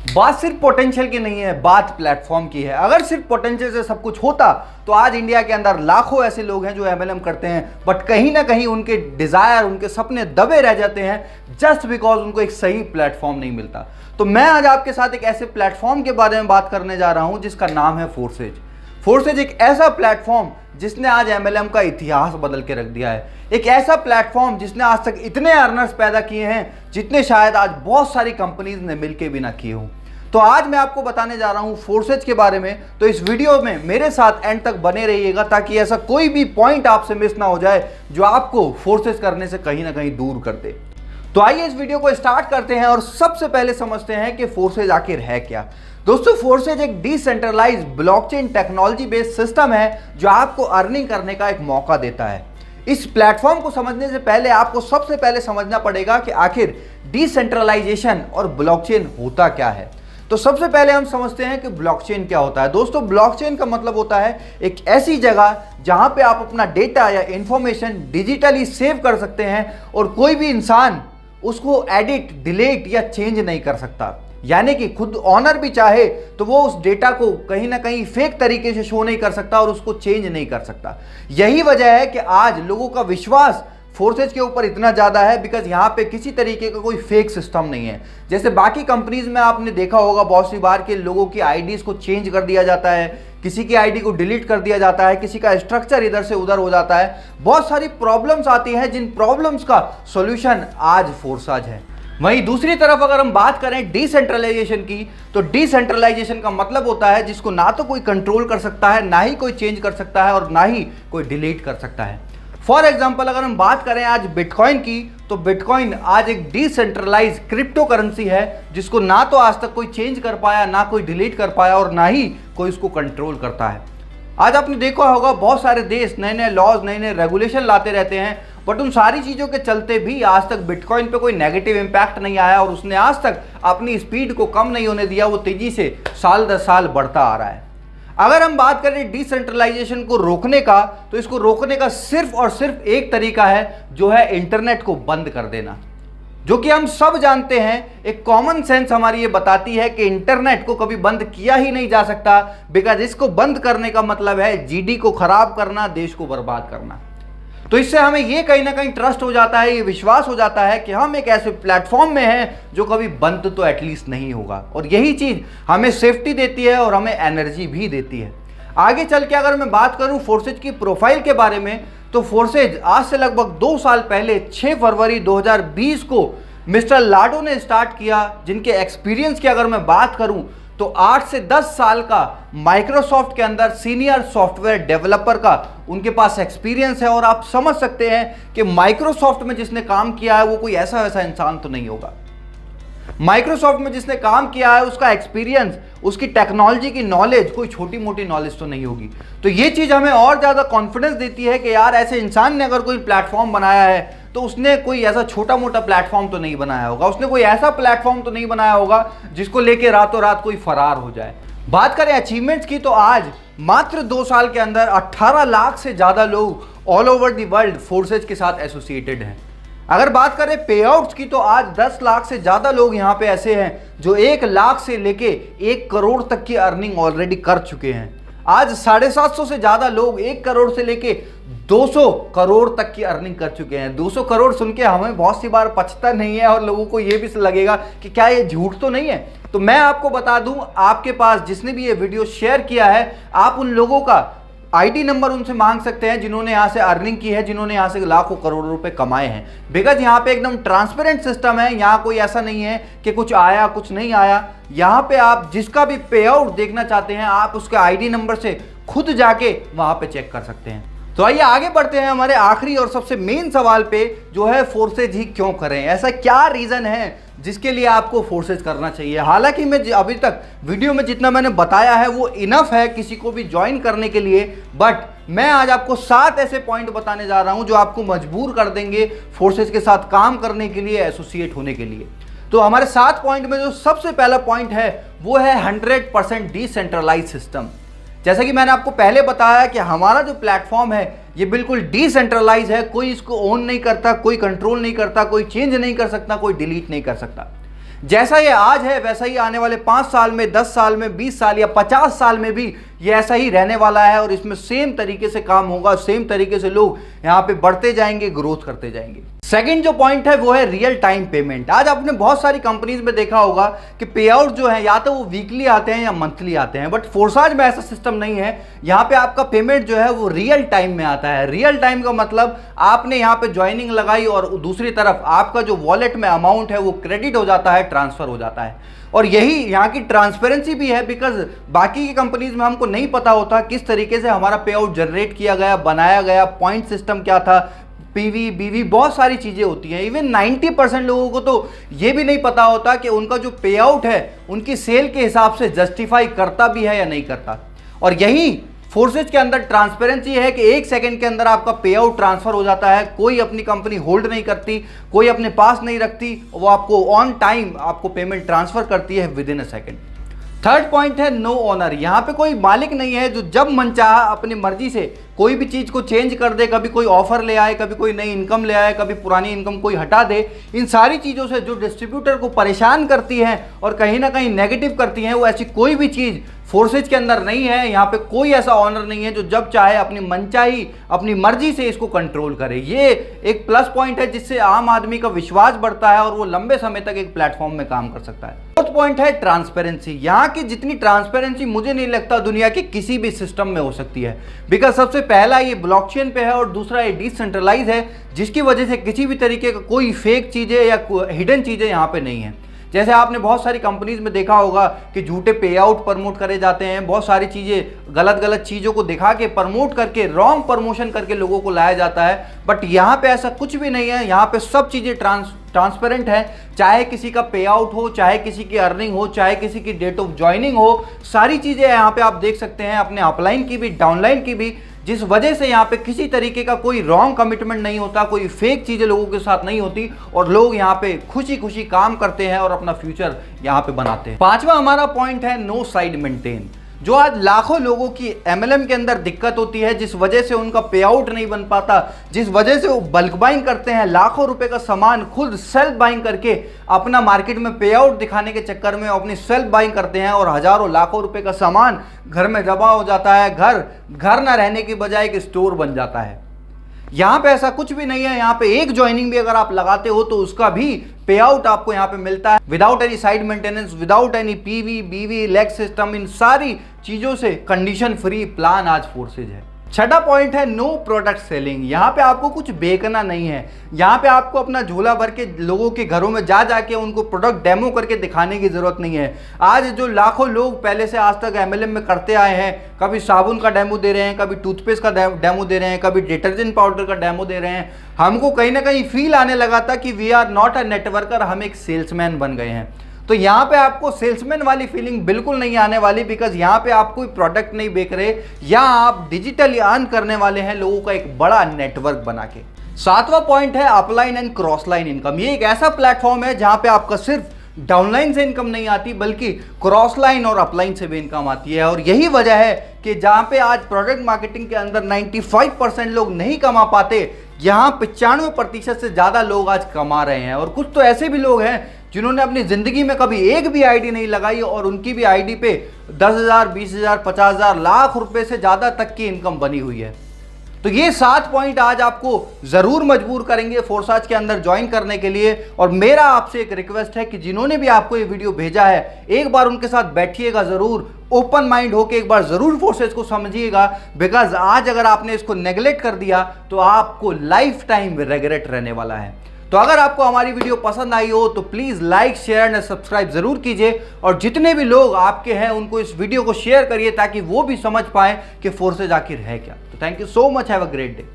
बात सिर्फ पोटेंशियल की नहीं है, बात प्लेटफॉर्म की है। अगर सिर्फ पोटेंशियल से सब कुछ होता तो आज इंडिया के अंदर लाखों ऐसे लोग हैं जो एमएलएम करते हैं, बट कहीं ना कहीं उनके डिजायर, उनके सपने दबे रह जाते हैं जस्ट बिकॉज उनको एक सही प्लेटफॉर्म नहीं मिलता। तो मैं आज आपके साथ एक ऐसे प्लेटफॉर्म के बारे में बात करने जा रहा हूं जिसका नाम है फोर्सेज। फोर्सेज एक ऐसा प्लेटफॉर्म जिसने आज एमएलएम का इतिहास बदल के रख दिया है। एक ऐसा प्लेटफॉर्म जिसने आज तक इतने अर्नर्स पैदा किए हैं जितने शायद आज बहुत सारी कंपनीज ने मिलकर भी ना किए हों। तो आज मैं आपको बताने जा रहा हूं फोर्सेज के बारे में। तो इस वीडियो में मेरे साथ एंड तक बने रहिएगा ताकि ऐसा कोई भी पॉइंट आपसे मिस ना हो जाए जो आपको फोर्सेज करने से कहीं ना कहीं दूर कर दे। तो आइए इस वीडियो को स्टार्ट करते हैं और सबसे पहले समझते हैं कि फोर्सेज आखिर है क्या। दोस्तों, फोर्सेज एक decentralize blockchain technology based system है जो आपको अर्निंग करने का एक मौका देता है। इस प्लेटफॉर्म को समझने से पहले आपको सबसे पहले समझना पड़ेगा कि आखिर डिसेंट्रलाइजेशन और ब्लॉकचेन होता क्या है। तो सबसे पहले हम समझते हैं कि ब्लॉकचेन क्या होता है। दोस्तों, ब्लॉकचेन का मतलब होता है एक ऐसी जगह जहां पे आप अपना डेटा या इंफॉर्मेशन डिजिटली सेव कर सकते हैं और कोई भी इंसान उसको एडिट, डिलीट या चेंज नहीं कर सकता। यानी कि खुद ऑनर भी चाहे तो वो उस डेटा को कहीं ना कहीं फेक तरीके से शो नहीं कर सकता और उसको चेंज नहीं कर सकता। यही वजह है कि आज लोगों का विश्वास फोर्सेज के ऊपर इतना ज़्यादा है बिकॉज यहाँ पे किसी तरीके का कोई फेक सिस्टम नहीं है। जैसे बाकी कंपनीज में आपने देखा होगा बहुत सी बार के लोगों की आईडीज को चेंज कर दिया जाता है, किसी की आईडी को डिलीट कर दिया जाता है, किसी का स्ट्रक्चर इधर से उधर हो जाता है। बहुत सारी प्रॉब्लम्स आती हैं जिन प्रॉब्लम्स का सॉल्यूशन आज फोर्सेज है। वहीं दूसरी तरफ अगर हम बात करें डिसेंट्रलाइजेशन की, तो डिसेंट्रलाइजेशन का मतलब होता है जिसको ना तो कोई कंट्रोल कर सकता है, ना ही कोई चेंज कर सकता है और ना ही कोई डिलीट कर सकता है। फॉर एग्जाम्पल अगर हम बात करें आज बिटकॉइन की, तो बिटकॉइन आज एक डिसेंट्रलाइज क्रिप्टो करेंसी है जिसको ना तो आज तक कोई चेंज कर पाया, ना कोई डिलीट कर पाया और ना ही कोई उसको कंट्रोल करता है। आज आपने देखा होगा बहुत सारे देश नए नए लॉज, नए नए रेगुलेशन लाते रहते हैं, बट उन सारी चीज़ों के चलते भी आज तक बिटकॉइन पे कोई नेगेटिव इम्पैक्ट नहीं आया और उसने आज तक अपनी स्पीड को कम नहीं होने दिया। वो तेजी से साल दर साल बढ़ता आ रहा है। अगर हम बात करें डिसेंट्रलाइजेशन को रोकने का, तो इसको रोकने का सिर्फ और सिर्फ एक तरीका है जो है इंटरनेट को बंद कर देना। जो कि हम सब जानते हैं, एक कॉमन सेंस हमारी ये बताती है कि इंटरनेट को कभी बंद किया ही नहीं जा सकता बिकॉज इसको बंद करने का मतलब है जीडी को खराब करना, देश को बर्बाद करना। तो इससे हमें ये कहीं ना कहीं ट्रस्ट हो जाता है, ये विश्वास हो जाता है कि हम एक ऐसे प्लेटफॉर्म में हैं जो कभी बंद तो एटलीस्ट नहीं होगा और यही चीज़ हमें सेफ्टी देती है और हमें एनर्जी भी देती है। आगे चल के अगर मैं बात करूं फोर्सेज की प्रोफाइल के बारे में, तो फोर्सेज आज से लगभग 2 साल पहले 6 फरवरी 2020 को मिस्टर लाडो ने स्टार्ट किया, जिनके एक्सपीरियंस की अगर मैं बात करूं तो 8 से 10 साल का माइक्रोसॉफ्ट के अंदर सीनियर सॉफ्टवेयर डेवलपर का उनके पास एक्सपीरियंस है। और आप समझ सकते हैं कि माइक्रोसॉफ्ट में जिसने काम किया है वो कोई ऐसा वैसा इंसान तो नहीं होगा। माइक्रोसॉफ्ट में जिसने काम किया है उसका एक्सपीरियंस, उसकी टेक्नोलॉजी की नॉलेज कोई छोटी मोटी नॉलेज तो नहीं होगी। तो ये चीज़ हमें और ज़्यादा कॉन्फिडेंस देती है कि यार ऐसे इंसान ने अगर कोई प्लेटफॉर्म बनाया है तो उसने कोई ऐसा छोटा मोटा प्लेटफॉर्म तो नहीं बनाया होगा, उसने कोई ऐसा प्लेटफॉर्म तो नहीं बनाया होगा जिसको लेके रातों रात कोई फरार हो जाए। बात करें अचीवमेंट्स की, तो आज मात्र 2 साल के अंदर 18 लाख से ज़्यादा लोग all over the world forces के साथ एसोसिएटेड हैं। अगर बात करें पे आउट्स की, तो आज 10 लाख से ज़्यादा लोग यहाँ पे ऐसे हैं जो 1 लाख से लेके 1 करोड़ तक की अर्निंग ऑलरेडी कर चुके हैं। आज 750 से ज़्यादा लोग 1 करोड़ से लेके 200 करोड़ तक की अर्निंग कर चुके हैं। 200 करोड़ सुन के हमें बहुत सी बार पचता नहीं है और लोगों को ये भी लगेगा कि क्या ये झूठ तो नहीं है। तो मैं आपको बता दूं, आपके पास जिसने भी ये वीडियो शेयर किया है, आप उन लोगों का आईडी नंबर उनसे मांग सकते हैं जिन्होंने यहाँ से अर्निंग की है, जिन्होंने यहाँ से लाखों करोड़ों रुपए कमाए हैं। बिकॉज यहाँ पे एकदम ट्रांसपेरेंट सिस्टम है, यहाँ कोई ऐसा नहीं है कि कुछ आया कुछ नहीं आया। यहाँ पे आप जिसका भी पे आउट देखना चाहते हैं आप उसके आईडी नंबर से खुद जाके वहाँ पे चेक कर सकते हैं। तो आइए आगे बढ़ते हैं हमारे आखिरी और सबसे मेन सवाल पे, जो है फोर्सेज ही क्यों करें। ऐसा क्या रीज़न है जिसके लिए आपको फोर्सेज करना चाहिए। हालांकि मैं अभी तक वीडियो में जितना मैंने बताया है वो इनफ है किसी को भी ज्वाइन करने के लिए, बट मैं आज आपको 7 ऐसे पॉइंट बताने जा रहा हूं जो आपको मजबूर कर देंगे फोर्सेज के साथ काम करने के लिए, एसोसिएट होने के लिए। तो हमारे 7 पॉइंट में जो सबसे पहला पॉइंट है वो है 100% डिसेंट्रलाइज सिस्टम। जैसा कि मैंने आपको पहले बताया कि हमारा जो प्लेटफॉर्म है ये बिल्कुल डिसेंट्रलाइज है, कोई इसको ओन नहीं करता, कोई कंट्रोल नहीं करता, कोई चेंज नहीं कर सकता, कोई डिलीट नहीं कर सकता। जैसा ये आज है वैसा ही आने वाले 5 साल में, 10 साल में, 20 साल या 50 साल में भी ये ऐसा ही रहने वाला है और इसमें सेम तरीके से काम होगा, सेम तरीके से लोग यहाँ पे बढ़ते जाएंगे, ग्रोथ करते जाएंगे। सेकंड जो पॉइंट है वो है रियल टाइम पेमेंट। आज आपने बहुत सारी कंपनीज में देखा होगा कि पे आउट जो है या तो वो वीकली आते हैं या मंथली आते हैं, बट फोर्साज में ऐसा सिस्टम नहीं है। यहाँ पे आपका पेमेंट जो है वो रियल टाइम में आता है। रियल टाइम का मतलब आपने यहाँ पे ज्वाइनिंग लगाई और दूसरी तरफ आपका जो वॉलेट में अमाउंट है वो क्रेडिट हो जाता है, ट्रांसफर हो जाता है। और यही यहाँ की ट्रांसपेरेंसी भी है, बिकॉज बाकी की कंपनीज में हमको नहीं पता होता किस तरीके से हमारा पे आउट जनरेट किया गया, बनाया गया, पॉइंट सिस्टम क्या था, पीवी बीवी बहुत सारी चीजें होती हैं। इवन 90% लोगों को तो ये भी नहीं पता होता कि उनका जो पे आउट है उनकी सेल के हिसाब से जस्टिफाई करता भी है या नहीं करता। और यही फोर्सेज के अंदर ट्रांसपेरेंसी है कि 1 सेकंड के अंदर आपका पे आउट ट्रांसफर हो जाता है। कोई अपनी कंपनी होल्ड नहीं करती, कोई अपने पास नहीं रखती, वो आपको ऑन टाइम आपको पेमेंट ट्रांसफर करती है with in a second. Third point है नो ओनर। यहाँ पे कोई मालिक नहीं है जो जब मन चाहा अपनी मर्जी से कोई भी चीज को चेंज कर दे, कभी कोई ऑफर ले आए, कभी कोई नई इनकम ले आए, कभी पुरानी इनकम कोई हटा दे। इन सारी चीजों से जो डिस्ट्रीब्यूटर को परेशान करती हैं और कहीं ना कहीं नेगेटिव करती हैं, वो ऐसी कोई भी चीज फोर्सेज के अंदर नहीं है। यहाँ पे कोई ऐसा ऑनर नहीं है जो जब चाहे अपनी मनचाही अपनी मर्जी से इसको कंट्रोल करे। ये एक प्लस पॉइंट है जिससे आम आदमी का विश्वास बढ़ता है और वो लंबे समय तक एक प्लेटफॉर्म में काम कर सकता है। फोर्थ पॉइंट है ट्रांसपेरेंसी। यहाँ की जितनी ट्रांसपेरेंसी मुझे नहीं लगता दुनिया के किसी भी सिस्टम में हो सकती है, बिकॉज सबसे पहला ये ब्लॉकचेन पे है और दूसरा ये डिसेंट्रलाइज है, जिसकी वजह से किसी भी तरीके का कोई फेक चीजें या हिडन चीजें यहाँ पे नहीं है। जैसे आपने बहुत सारी कंपनीज में देखा होगा कि झूठे पे आउट प्रमोट करे जाते हैं, बहुत सारी चीज़ें गलत चीज़ों को दिखा के प्रमोट करके रॉन्ग प्रमोशन करके लोगों को लाया जाता है। बट यहाँ पे ऐसा कुछ भी नहीं है। यहाँ पे सब चीज़ें ट्रांसपेरेंट है। चाहे किसी का पे आउट हो, चाहे किसी की अर्निंग हो, चाहे किसी की डेट ऑफ ज्वाइनिंग हो, सारी चीज़ें यहाँ पे आप देख सकते हैं, अपने अपलाइन की भी डाउनलाइन की भी, जिस वजह से यहाँ पे किसी तरीके का कोई रॉन्ग कमिटमेंट नहीं होता, कोई फेक चीज़ें लोगों के साथ नहीं होती और लोग यहाँ पे खुशी खुशी काम करते हैं और अपना फ्यूचर यहाँ पे बनाते हैं। पांचवा हमारा पॉइंट है नो साइड मेंटेन। जो आज लाखों लोगों की एमएलएम के अंदर दिक्कत होती है, जिस वजह से उनका पे आउट नहीं बन पाता, जिस वजह से वो बल्क बाइंग करते हैं, लाखों रुपए का सामान खुद सेल्फ बाइंग करके अपना मार्केट में पे आउट दिखाने के चक्कर में अपनी सेल्फ बाइंग करते हैं और हजारों लाखों रुपए का सामान घर में जमा हो जाता है। घर ना रहने की बजाय एक स्टोर बन जाता है। यहाँ पे ऐसा कुछ भी नहीं है। यहाँ पे एक ज्वाइनिंग भी अगर आप लगाते हो तो उसका भी पे आउट आपको यहाँ पे मिलता है without any side maintenance, without any PV बीवी लेग सिस्टम। इन सारी चीजों से कंडीशन फ्री प्लान आज फोर्सेज है। छठा पॉइंट है नो प्रोडक्ट सेलिंग। यहाँ पे आपको कुछ बेचना नहीं है। यहाँ पे आपको अपना झोला भर के लोगों के घरों में जाके उनको प्रोडक्ट डेमो करके दिखाने की जरूरत नहीं है। आज जो लाखों लोग पहले से आज तक एमएलएम में करते आए हैं, कभी साबुन का डेमो दे रहे हैं, कभी टूथपेस्ट का डेमो दे रहे हैं, कभी डिटर्जेंट पाउडर का डेमो दे रहे हैं, हमको कहीं ना कहीं फील आने लगा था कि we are not a networker, हम एक सेल्समैन बन गए हैं। तो यहाँ पे आपको सेल्समैन वाली फीलिंग बिल्कुल नहीं आने वाली, बिकॉज यहाँ पे आप कोई प्रोडक्ट नहीं बेच रहे, या आप डिजिटली अर्न करने वाले हैं लोगों का एक बड़ा नेटवर्क बना के। सातवां पॉइंट है upline and cross line income. ये एक ऐसा प्लेटफॉर्म है जहाँ पे आपका सिर्फ डाउनलाइन से इनकम नहीं आती बल्कि क्रॉस लाइन और अपलाइन से भी इनकम आती है। और यही वजह है कि जहाँ पे आज प्रोडक्ट मार्केटिंग के अंदर 95% लोग नहीं कमा पाते, यहाँ 95% से ज़्यादा लोग आज कमा रहे हैं। और कुछ तो ऐसे भी लोग हैं जिन्होंने अपनी ज़िंदगी में कभी एक भी आईडी नहीं लगाई और उनकी भी आईडी पे 10,000, 20,000, 50,000, लाख रुपए से ज़्यादा तक की इनकम बनी हुई है। तो ये 7 पॉइंट आज आपको ज़रूर मजबूर करेंगे फोर्साज के अंदर ज्वाइन करने के लिए। और मेरा आपसे एक रिक्वेस्ट है कि जिन्होंने भी आपको ये वीडियो भेजा है, एक बार उनके साथ बैठिएगा ज़रूर, ओपन माइंड होके एक बार ज़रूर फोर्सेज को समझिएगा, बिकॉज आज अगर आपने इसको नेगलेक्ट कर दिया तो आपको लाइफ टाइम रिग्रेट रहने वाला है। तो अगर आपको हमारी वीडियो पसंद आई हो तो please like, share and subscribe ज़रूर कीजिए और जितने भी लोग आपके हैं उनको इस वीडियो को शेयर करिए ताकि वो भी समझ पाएँ कि फोर्सेज आखिर है क्या। तो thank you so much, have a great day.